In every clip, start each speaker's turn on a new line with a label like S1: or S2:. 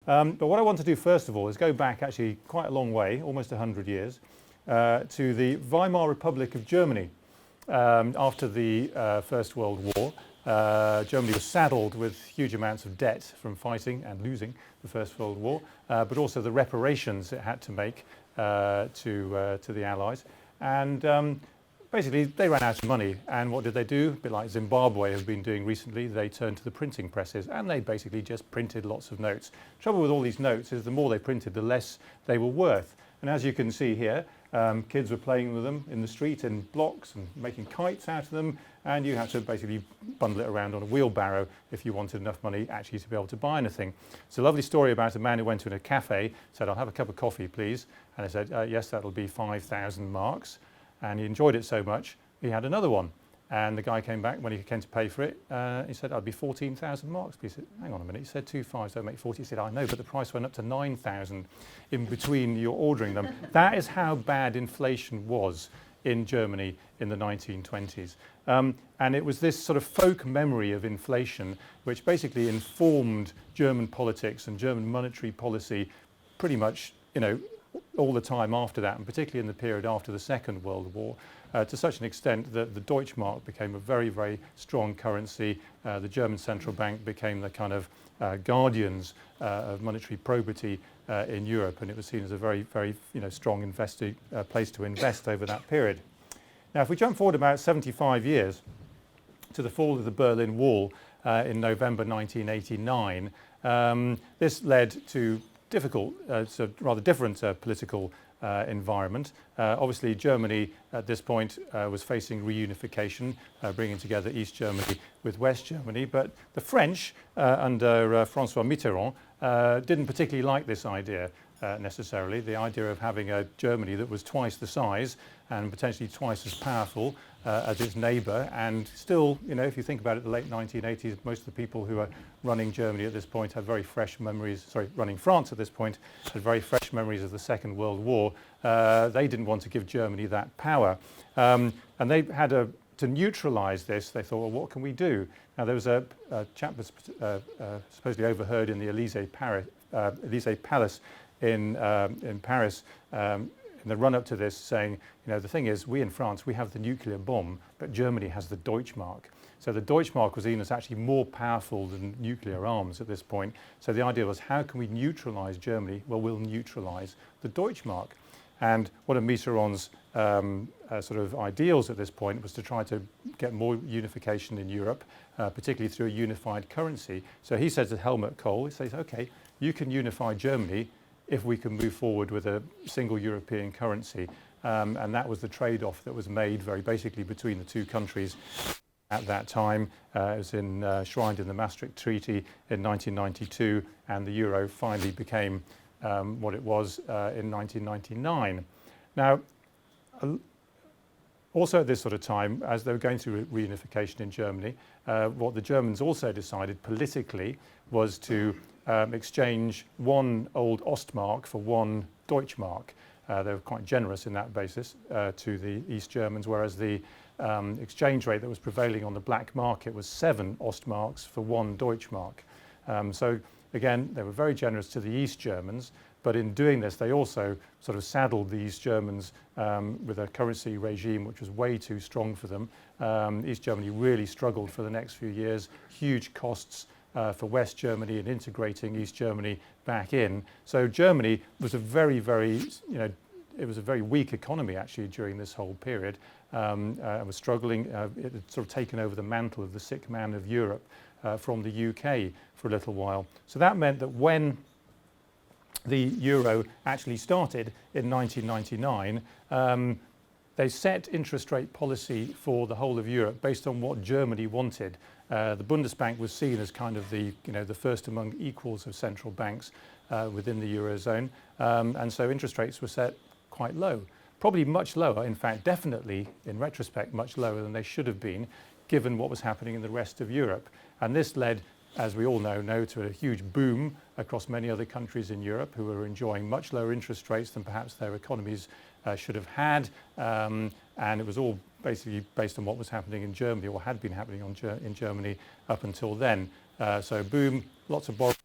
S1: But what I want to do first of all is go back actually quite a long way, almost 100 years, to the Weimar Republic of Germany. After the First World War, Germany was saddled with huge amounts of debt from fighting and losing the First World War, but also the reparations it had to make to the Allies. And basically, they ran out of money. And what did they do? A bit like Zimbabwe has been doing recently, they turned to the printing presses and they basically just printed lots of notes. Trouble with all these notes is the more they printed, the less they were worth. And as you can see here, kids were playing with them in the street in blocks and making kites out of them, and you had to basically bundle it around on a wheelbarrow if you wanted enough money actually to be able to buy anything. It's a lovely story about a man who went to a cafe, said, "I'll have a cup of coffee, please." And I said, "Yes, that'll be 5,000 marks." And he enjoyed it so much, he had another one. And the guy came back when he came to pay for it. He said, "I'd be 14,000 marks." But he said, "Hang on a minute." He said, "2 5s don't make 40." He said, "I know, but the price went up to 9,000 in between you're ordering them." That is how bad inflation was in Germany in the 1920s. And it was this sort of folk memory of inflation which basically informed German politics and German monetary policy pretty much, all the time after that, and particularly in the period after the Second World War, to such an extent that the Deutschmark became a very, very strong currency. The German central bank became the kind of guardians of monetary probity in Europe, and it was seen as a very, very strong place to invest over that period. Now, if we jump forward about 75 years to the fall of the Berlin Wall in November 1989, this led to rather different political environment. Obviously, Germany at this point was facing reunification, bringing together East Germany with West Germany. But the French, under François Mitterrand, didn't particularly like this idea necessarily. The idea of having a Germany that was twice the size and potentially twice as powerful as its neighbour, and still, if you think about it, the late 1980s, most of the people who are running Germany at this point had very fresh memories, running France at this point, had very fresh memories of the Second World War. They didn't want to give Germany that power. And they had to neutralise this. They thought, well, what can we do? Now, there was a chap that supposedly overheard in the Élysée Palace in Paris in the run-up to this, saying, the thing is, we in France, we have the nuclear bomb, but Germany has the Deutschmark. So the Deutschmark was seen as actually more powerful than nuclear arms at this point. So the idea was, how can we neutralise Germany? Well, we'll neutralise the Deutschmark. And one of Mitterrand's sort of ideals at this point was to try to get more unification in Europe, particularly through a unified currency. So he says to Helmut Kohl, he says, "Okay, you can unify Germany if we can move forward with a single European currency." And that was the trade-off that was made very basically between the two countries at that time. It was enshrined in the Maastricht Treaty in 1992, and the euro finally became what it was in 1999. Now, also at this sort of time, as they were going through reunification in Germany, what the Germans also decided politically was to exchange one old Ostmark for one Deutschmark. They were quite generous in that basis to the East Germans, whereas the exchange rate that was prevailing on the black market was 7 Ostmarks for one Deutschmark. So again, they were very generous to the East Germans, but in doing this, they also sort of saddled the East Germans with a currency regime which was way too strong for them. East Germany really struggled for the next few years, huge costs for West Germany and integrating East Germany back in. So Germany was a very, very, it was a very weak economy actually during this whole period. It was struggling. It had sort of taken over the mantle of the sick man of Europe from the UK for a little while. So that meant that when the euro actually started in 1999, they set interest rate policy for the whole of Europe based on what Germany wanted. The Bundesbank was seen as kind of the first among equals of central banks within the Eurozone. And so interest rates were set quite low, probably much lower, in fact, definitely in retrospect, much lower than they should have been, given what was happening in the rest of Europe. And this led, as we all know, to a huge boom across many other countries in Europe who were enjoying much lower interest rates than perhaps their economies should have had. And it was all basically based on what was happening in Germany, or had been happening in Germany up until then. So boom, lots of borrowing,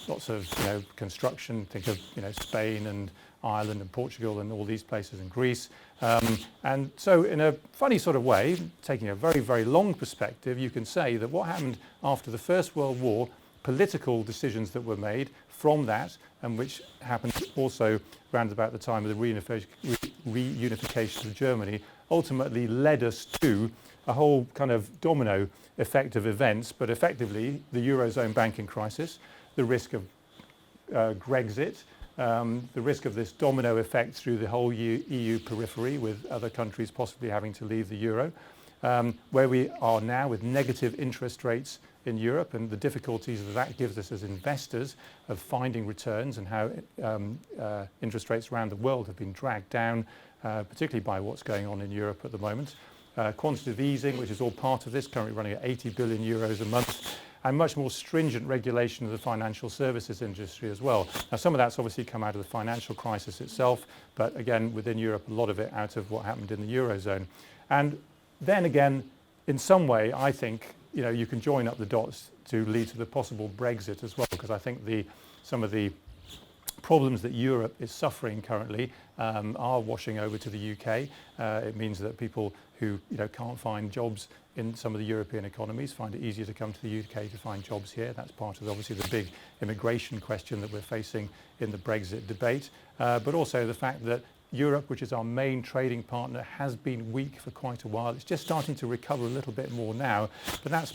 S1: lots of construction. Think of Spain and Ireland and Portugal and all these places, and Greece. And so in a funny sort of way, taking a very, very long perspective, you can say that what happened after the First World War, political decisions that were made from that, and which happened also around about the time of the reunification of Germany, ultimately led us to a whole kind of domino effect of events, but effectively the Eurozone banking crisis, the risk of Brexit, the risk of this domino effect through the whole EU periphery, with other countries possibly having to leave the euro, where we are now with negative interest rates in Europe, and the difficulties that gives us as investors of finding returns, and how interest rates around the world have been dragged down, particularly by what's going on in Europe at the moment. Quantitative easing, which is all part of this, currently running at 80 billion euros a month, and much more stringent regulation of the financial services industry as well. Now, some of that's obviously come out of the financial crisis itself, but again, within Europe, a lot of it out of what happened in the Eurozone. And then again, in some way, I think, you can join up the dots to lead to the possible Brexit as well, because I think some of the problems that Europe is suffering currently are washing over to the UK. It means that people who can't find jobs in some of the European economies find it easier to come to the UK to find jobs here. That's part of obviously the big immigration question that we're facing in the Brexit debate, but also the fact that Europe, which is our main trading partner, has been weak for quite a while. It's just starting to recover a little bit more now, but that's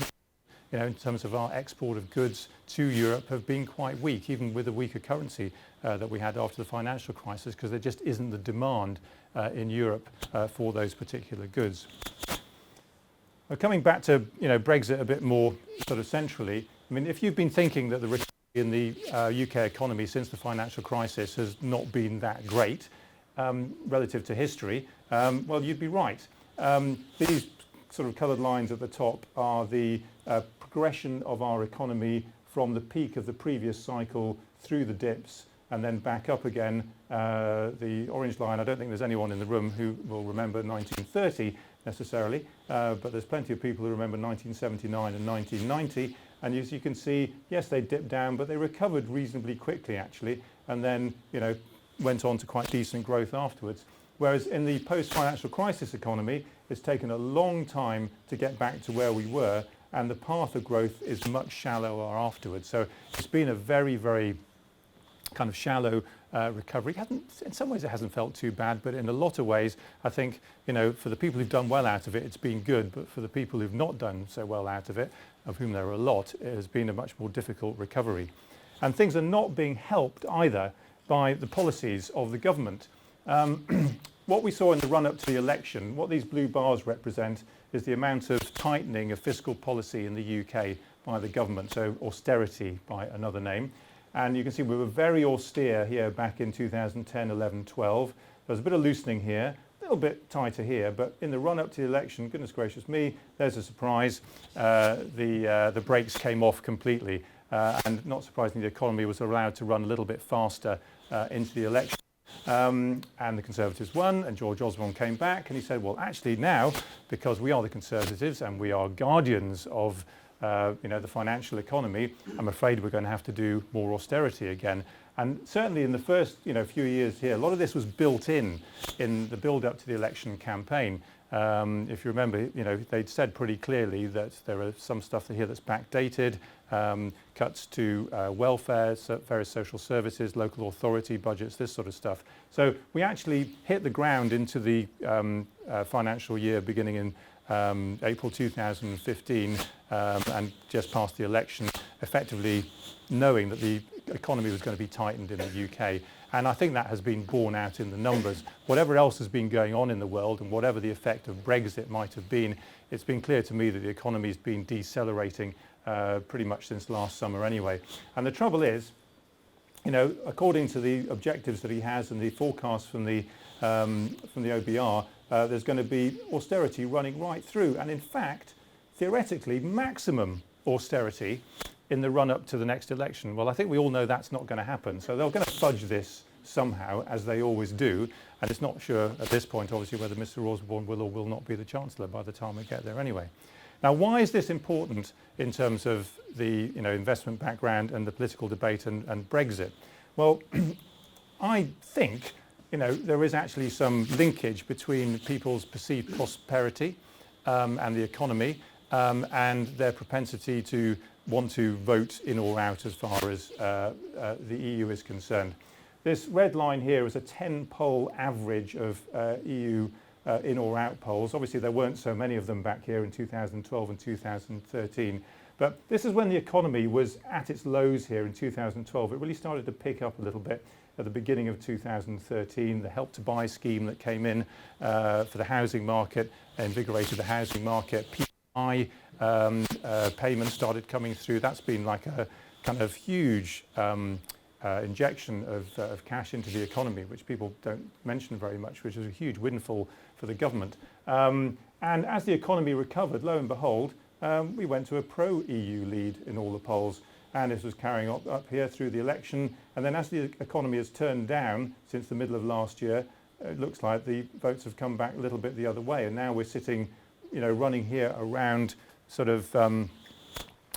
S1: in terms of our export of goods to Europe have been quite weak, even with a weaker currency that we had after the financial crisis, because there just isn't the demand in Europe for those particular goods. Coming back to Brexit a bit more sort of centrally, I mean, if you've been thinking that the recovery in the UK economy since the financial crisis has not been that great relative to history, well, you'd be right. These sort of coloured lines at the top are the progression of our economy from the peak of the previous cycle through the dips and then back up again. The orange line, I don't think there's anyone in the room who will remember 1930 necessarily, but there's plenty of people who remember 1979 and 1990. And as you can see, yes, they dipped down, but they recovered reasonably quickly actually, and then went on to quite decent growth afterwards. Whereas in the post-financial crisis economy, it's taken a long time to get back to where we were, and the path of growth is much shallower afterwards. So it's been a very, very kind of shallow recovery. In some ways it hasn't felt too bad, but in a lot of ways, I think, for the people who've done well out of it, it's been good. But for the people who've not done so well out of it, of whom there are a lot, it has been a much more difficult recovery. And things are not being helped either by the policies of the government. What we saw in the run-up to the election, what these blue bars represent is the amount of tightening of fiscal policy in the UK by the government, so austerity by another name. And you can see we were very austere here back in 2010, 11, 12. There was a bit of loosening here, a little bit tighter here, but in the run-up to the election, goodness gracious me, there's a surprise. The brakes came off completely, and not surprisingly, the economy was allowed to run a little bit faster into the election. And the Conservatives won, and George Osborne came back, and he said, well, actually now, because we are the Conservatives and we are guardians of the financial economy, I'm afraid we're going to have to do more austerity again. And certainly in the first few years here, a lot of this was built in the build-up to the election campaign. If you remember, they'd said pretty clearly that there are some stuff here that's backdated, cuts to welfare, various social services, local authority budgets, this sort of stuff. So we actually hit the ground into the financial year beginning in April 2015 and just past the election, effectively knowing that the economy was going to be tightened in the UK. And I think that has been borne out in the numbers. Whatever else has been going on in the world and whatever the effect of Brexit might have been, it's been clear to me that the economy has been decelerating pretty much since last summer anyway. And the trouble is, according to the objectives that he has and the forecasts from the OBR, there's going to be austerity running right through. And in fact, theoretically, maximum austerity in the run-up to the next election. Well, I think we all know that's not going to happen. So they're going to fudge this somehow, as they always do. And it's not sure at this point, obviously, whether Mr. Osborne will or will not be the Chancellor by the time we get there anyway. Now, why is this important in terms of the investment background and the political debate and Brexit? Well, I think there is actually some linkage between people's perceived prosperity and the economy and their propensity to want to vote in or out as far as the EU is concerned. This red line here is a 10-poll average of EU in or out polls. Obviously, there weren't so many of them back here in 2012 and 2013. But this is when the economy was at its lows here in 2012. It really started to pick up a little bit at the beginning of 2013. The Help to Buy scheme that came in for the housing market invigorated the housing market. PI payments started coming through. That's been like a kind of huge injection of cash into the economy, which people don't mention very much, which is a huge windfall for the government. And as the economy recovered, lo and behold, we went to a pro-EU lead in all the polls, and this was carrying up here through the election. And then as the economy has turned down since the middle of last year, it looks like the votes have come back a little bit the other way, and now we're sitting, running here around sort of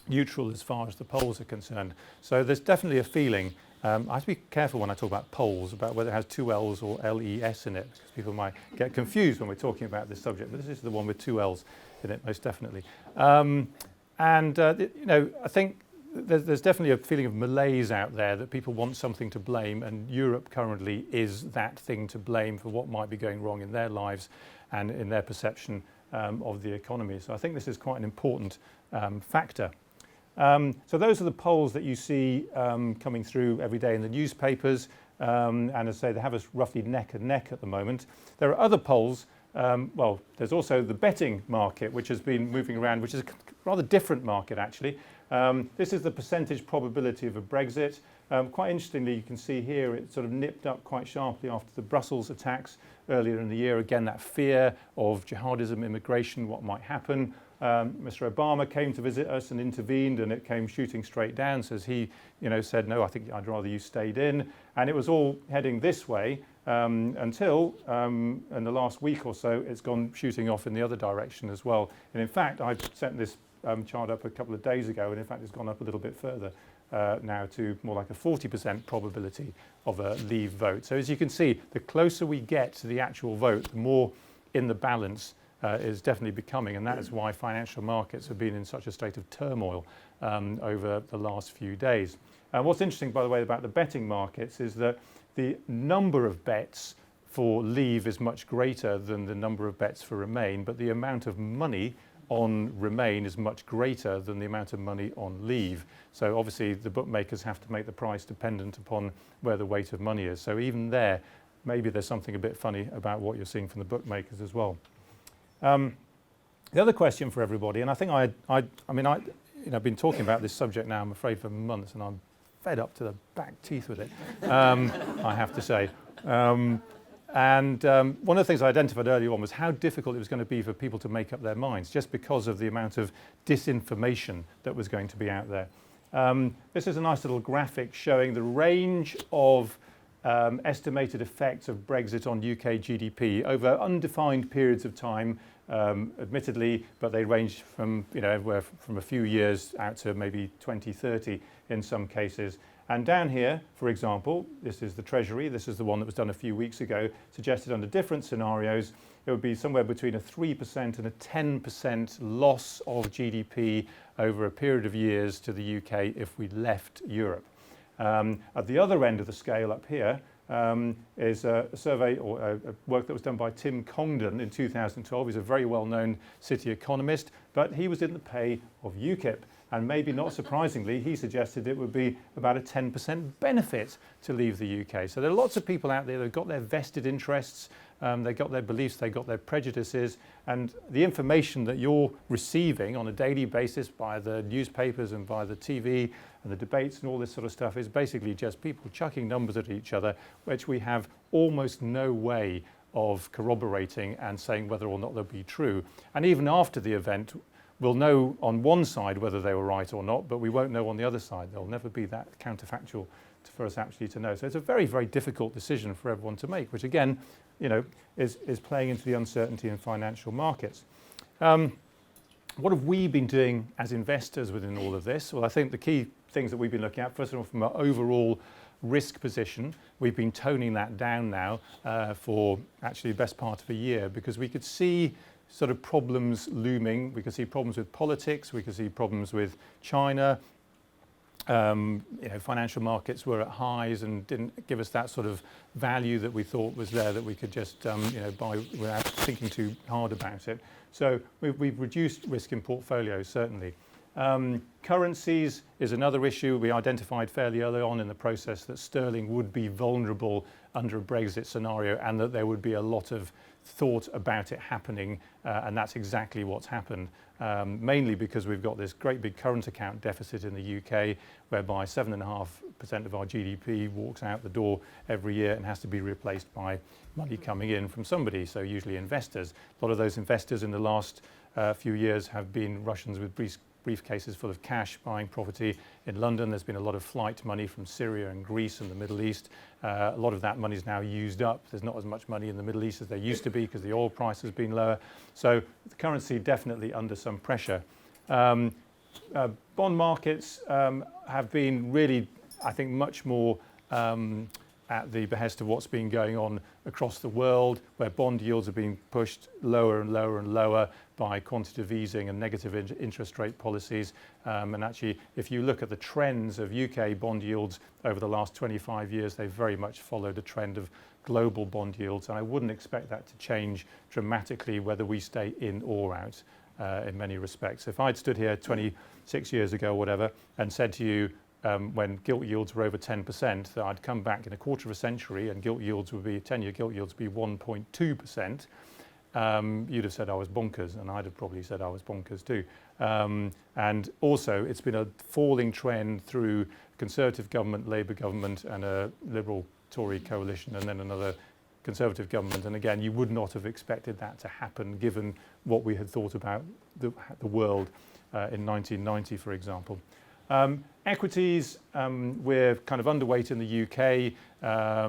S1: neutral as far as the polls are concerned. So there's definitely a feeling. I have to be careful when I talk about polls, about whether it has two L's or LES in it, because people might get confused when we're talking about this subject. But this is the one with two L's in it, most definitely. I think there's definitely a feeling of malaise out there that people want something to blame, and Europe currently is that thing to blame for what might be going wrong in their lives and in their perception of the economy. So I think this is quite an important factor. So those are the polls that you see coming through every day in the newspapers, and as I say, they have us roughly neck and neck at the moment. There are other polls. Well, there's also the betting market, which has been moving around, which is a rather different market actually. This is the percentage probability of a Brexit. Quite interestingly, you can see here it sort of nipped up quite sharply after the Brussels attacks earlier in the year. Again, that fear of jihadism, immigration, what might happen. Mr. Obama came to visit us and intervened, and it came shooting straight down. So as he, said, no, I think I'd rather you stayed in. And it was all heading this way until in the last week or so, it's gone shooting off in the other direction as well. And in fact, I sent this chart up a couple of days ago, and in fact, it's gone up a little bit further now to more like a 40% probability of a leave vote. So as you can see, the closer we get to the actual vote, the more in the balance is definitely becoming, and that is why financial markets have been in such a state of turmoil over the last few days. What's interesting, by the way, about the betting markets is that the number of bets for leave is much greater than the number of bets for remain, but the amount of money on remain is much greater than the amount of money on leave. So obviously the bookmakers have to make the price dependent upon where the weight of money is. So even there, maybe there's something a bit funny about what you're seeing from the bookmakers as well. The other question for everybody, and I think I've been talking about this subject now, I'm afraid, for months, and I'm fed up to the back teeth with it, I have to say. One of the things I identified earlier on was how difficult it was going to be for people to make up their minds, just because of the amount of disinformation that was going to be out there. This is a nice little graphic showing the range of estimated effects of Brexit on UK GDP over undefined periods of time, admittedly, but they range from everywhere from a few years out to maybe 2030 in some cases. And down here, for example, this is the Treasury. This is the one that was done a few weeks ago, suggested under different scenarios, it would be somewhere between a 3% and a 10% loss of GDP over a period of years to the UK if we left Europe. At the other end of the scale up here is a survey or a work that was done by Tim Congdon in 2012. He's a very well-known city economist, but he was in the pay of UKIP. And maybe not surprisingly, he suggested it would be about a 10% benefit to leave the UK. So there are lots of people out there that have got their vested interests, they've got their beliefs, they've got their prejudices, and the information that you're receiving on a daily basis by the newspapers and by the TV and the debates and all this sort of stuff is basically just people chucking numbers at each other, which we have almost no way of corroborating and saying whether or not they'll be true. And even after the event, we'll know on one side whether they were right or not, but we won't know on the other side. There'll never be that counterfactual for us actually to know. So it's a very, very difficult decision for everyone to make, which again, is playing into the uncertainty in financial markets. What have we been doing as investors within all of this? Well, I think the key things that we've been looking at, first of all, from our overall risk position, we've been toning that down now for actually the best part of a year, because we could see sort of problems looming. We could see problems with politics, we could see problems with China. Financial markets were at highs and didn't give us that sort of value that we thought was there, that we could just buy without thinking too hard about it. So we've reduced risk in portfolios, certainly. Currencies is another issue. We identified fairly early on in the process that sterling would be vulnerable under a Brexit scenario, and that there would be a lot of thought about it happening, and that's exactly what's happened. Mainly because we've got this great big current account deficit in the UK, whereby 7.5% of our GDP walks out the door every year and has to be replaced by money coming in from somebody, so usually investors. A lot of those investors in the last few years have been Russians with briefcases full of cash buying property in London. There's been a lot of flight money from Syria and Greece and the Middle East. A lot of that money is now used up. There's not as much money in the Middle East as there used to be because the oil price has been lower. So the currency definitely under some pressure. Bond markets have been really, I think, much more at the behest of what's been going on across the world, where bond yields have been pushed lower and lower and lower by quantitative easing and negative interest rate policies. And actually, if you look at the trends of UK bond yields over the last 25 years, they've very much followed a trend of global bond yields. And I wouldn't expect that to change dramatically whether we stay in or out in many respects. If I'd stood here 26 years ago or whatever and said to you, when gilt yields were over 10%, that I'd come back in a quarter of a century and gilt yields would be, 10-year gilt yields would be 1.2%, you'd have said I was bonkers, and I'd have probably said I was bonkers too. And also, it's been a falling trend through Conservative government, Labour government, and a Liberal Tory coalition, and then another Conservative government. And again, you would not have expected that to happen given what we had thought about the world in 1990, for example. Equities, we're kind of underweight in the UK,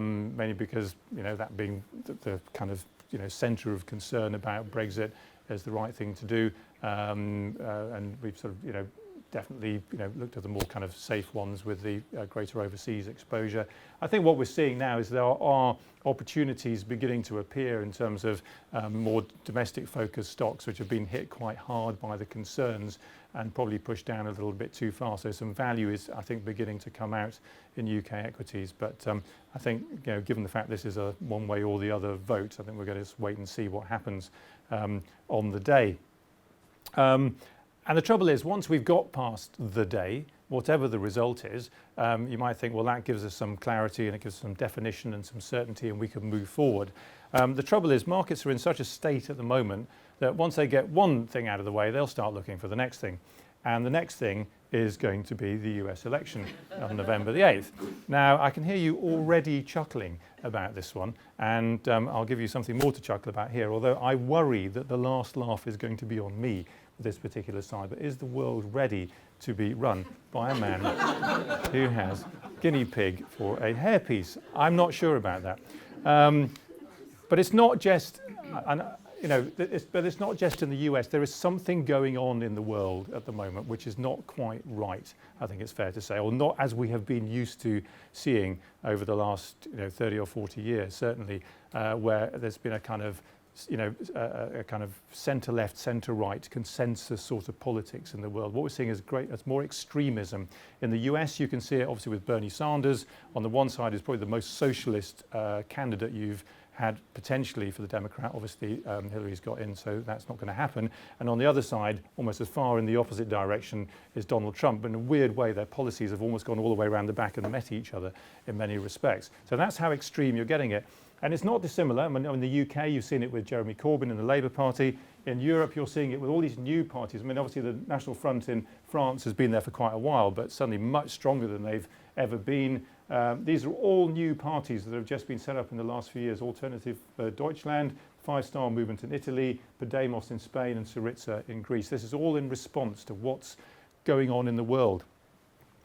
S1: mainly because that being the kind of centre of concern about Brexit is the right thing to do, and we've sort of definitely looked at the more kind of safe ones with the greater overseas exposure. I think what we're seeing now is there are opportunities beginning to appear in terms of more domestic focused stocks which have been hit quite hard by the concerns and probably pushed down a little bit too far. So some value is, I think, beginning to come out in UK equities. But I think, given the fact this is a one way or the other vote, I think we're going to just wait and see what happens on the day. And the trouble is, once we've got past the day, whatever the result is, you might think, well, that gives us some clarity and it gives some definition and some certainty and we can move forward. The trouble is, markets are in such a state at the moment that once they get one thing out of the way, they'll start looking for the next thing. And the next thing is going to be the US election on November the 8th. Now, I can hear you already chuckling about this one, and I'll give you something more to chuckle about here, although I worry that the last laugh is going to be on me with this particular side. But is the world ready to be run by a man who has guinea pig for a hairpiece? I'm not sure about that. But it's not just... but it's not just in the US. There is something going on in the world at the moment which is not quite right, I think it's fair to say, or not as we have been used to seeing over the last 30 or 40 years, certainly, where there's been a kind of a kind of centre-left, centre-right consensus sort of politics in the world. What we're seeing is it's more extremism. In the US, you can see it obviously with Bernie Sanders. On the one side is probably the most socialist candidate you've had potentially for the Democrat. Obviously, Hillary's got in, so that's not going to happen. And on the other side, almost as far in the opposite direction, is Donald Trump. But in a weird way, their policies have almost gone all the way around the back and met each other in many respects. So that's how extreme you're getting it. And it's not dissimilar. I mean, in the UK, you've seen it with Jeremy Corbyn in the Labour Party. In Europe, you're seeing it with all these new parties. I mean, obviously, the National Front in France has been there for quite a while, but suddenly much stronger than they've ever been. These are all new parties that have just been set up in the last few years. Alternative Deutschland, Five Star Movement in Italy, Podemos in Spain, and Syriza in Greece. This is all in response to what's going on in the world.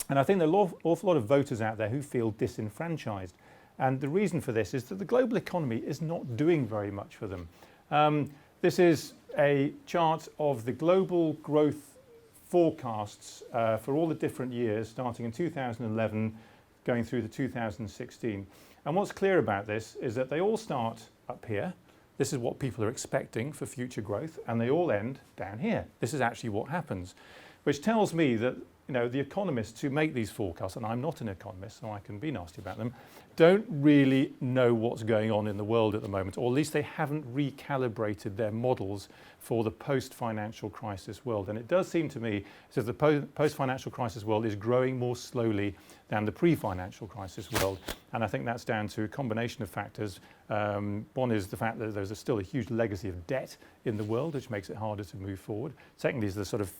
S1: And I think there are an awful lot of voters out there who feel disenfranchised. And the reason for this is that the global economy is not doing very much for them. this is a chart of the global growth forecasts for all the different years, starting in 2011, going through to 2016. And what's clear about this is that they all start up here. This is what people are expecting for future growth, and they all end down here. This is actually what happens, which tells me that the economists who make these forecasts, and I'm not an economist, so I can be nasty about them, don't really know what's going on in the world at the moment, or at least they haven't recalibrated their models for the post-financial crisis world. And it does seem to me as if the post-financial crisis world is growing more slowly than the pre-financial crisis world. And I think that's down to a combination of factors. One is the fact that there's still a huge legacy of debt in the world, which makes it harder to move forward. Secondly is the sort of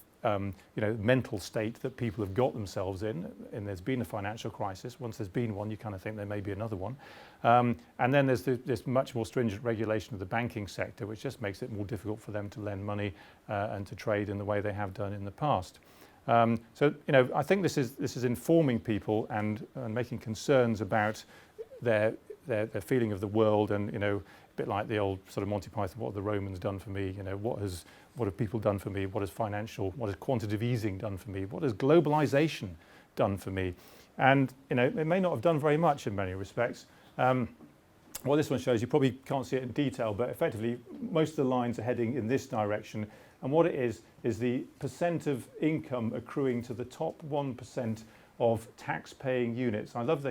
S1: mental state that people have got themselves in, and there's been a financial crisis. Once there's been one, you kind of think there may be another one. And then there's this much more stringent regulation of the banking sector, which just makes it more difficult for them to lend money and to trade in the way they have done in the past. So I think this is informing people and making concerns about their feeling of the world, and a bit like the old sort of Monty Python, what have the Romans done for me? What have people done for me? What has quantitative easing done for me? What has globalization done for me? And it may not have done very much in many respects. What this one shows, you probably can't see it in detail, but effectively most of the lines are heading in this direction. And what it is the percent of income accruing to the top 1% of tax-paying units. I love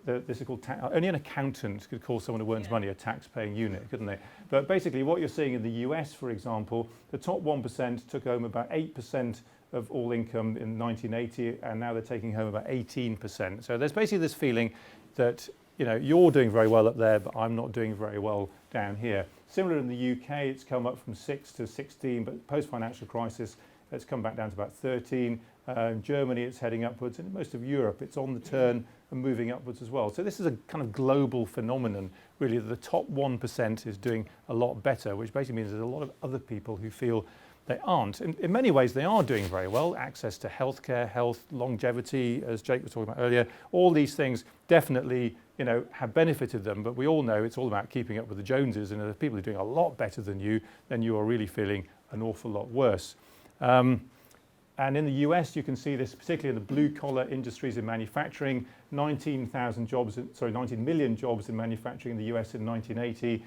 S1: this is called only an accountant could call someone who earns money a tax-paying unit, couldn't they? But basically what you're seeing in the US, for example, the top 1% took home about 8% of all income in 1980, and now they're taking home about 18%. So there's basically this feeling that you're doing very well up there, but I'm not doing very well down here. Similar in the UK, it's come up from 6 to 16, but post-financial crisis, it's come back down to about 13. In Germany, it's heading upwards, and in most of Europe, it's on the turn and moving upwards as well. So this is a kind of global phenomenon, really, that the top 1% is doing a lot better, which basically means there's a lot of other people who feel they aren't. In many ways, they are doing very well. Access to healthcare, health, longevity, as Jake was talking about earlier, all these things definitely have benefited them, but we all know it's all about keeping up with the Joneses, and if the people who are doing a lot better than you, then you are really feeling an awful lot worse. And in the US, you can see this particularly in the blue-collar industries in manufacturing. 19 million jobs in manufacturing in the US in 1980,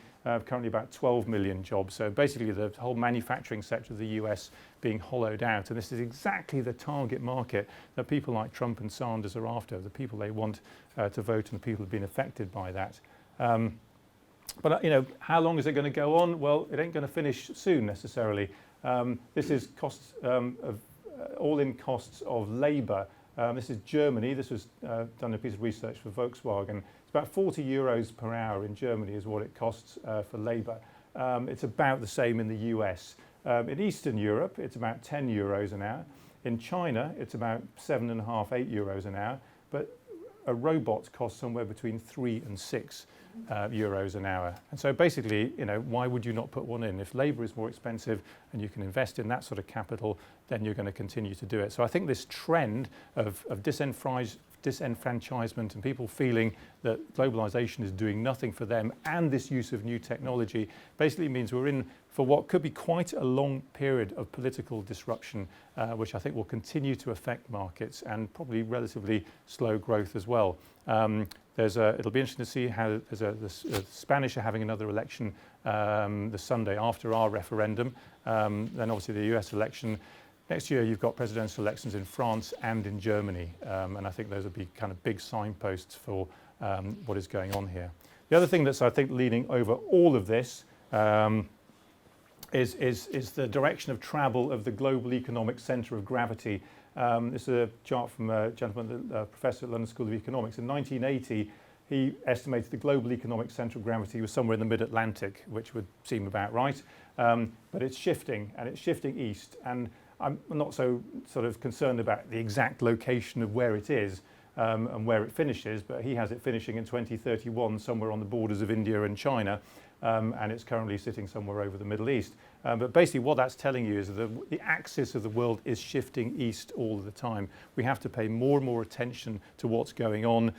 S1: currently about 12 million jobs. So basically the whole manufacturing sector of the US being hollowed out. And this is exactly the target market that people like Trump and Sanders are after, the people they want to vote and the people who have been affected by that. But how long is it going to go on? Well, it ain't going to finish soon necessarily. This is costs all-in costs of labour. This is Germany. This was done a piece of research for Volkswagen. It's about 40 euros per hour in Germany is what it costs for labour. It's about the same in the US. In Eastern Europe, it's about 10 euros an hour. In China, it's about 7.5, 8 euros an hour. But a robot costs somewhere between 3 and 6 euros an hour. And so basically, why would you not put one in? If labour is more expensive and you can invest in that sort of capital, then you're going to continue to do it. So I think this trend of disenfranchisement and people feeling that globalization is doing nothing for them, and this use of new technology basically means we're in for what could be quite a long period of political disruption, which I think will continue to affect markets and probably relatively slow growth as well. It'll be interesting to see how the Spanish are having another election the Sunday after our referendum. Then obviously the US election. Next year you've got presidential elections in France and in Germany, and I think those will be kind of big signposts for what is going on here. The other thing that's I think leading over all of this is the direction of travel of the global economic centre of gravity. This is a chart from a gentleman, a professor at London School of Economics. In 1980, he estimated the global economic centre of gravity was somewhere in the mid-Atlantic, which would seem about right. But it's shifting, and it's shifting east. And I'm not so sort of concerned about the exact location of where it is and where it finishes, but he has it finishing in 2031 somewhere on the borders of India and China. And it's currently sitting somewhere over the Middle East. But basically what that's telling you is that the axis of the world is shifting east all the time. We have to pay more and more attention to what's going on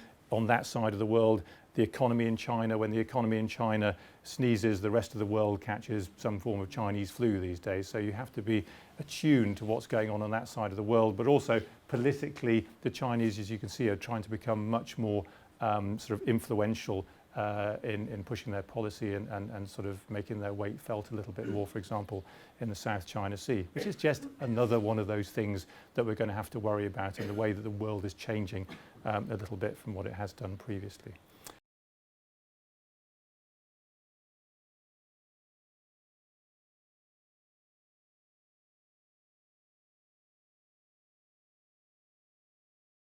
S1: that side of the world. the economy in China. When the economy in China sneezes, the rest of the world catches some form of Chinese flu these days. So you have to be attuned to what's going on that side of the world. But also politically, the Chinese, as you can see, are trying to become much more sort of influential in pushing their policy and sort of making their weight felt a little bit more, for example, in the South China Sea, which is just another one of those things that we're going to have to worry about in the way that the world is changing a little bit from what it has done previously.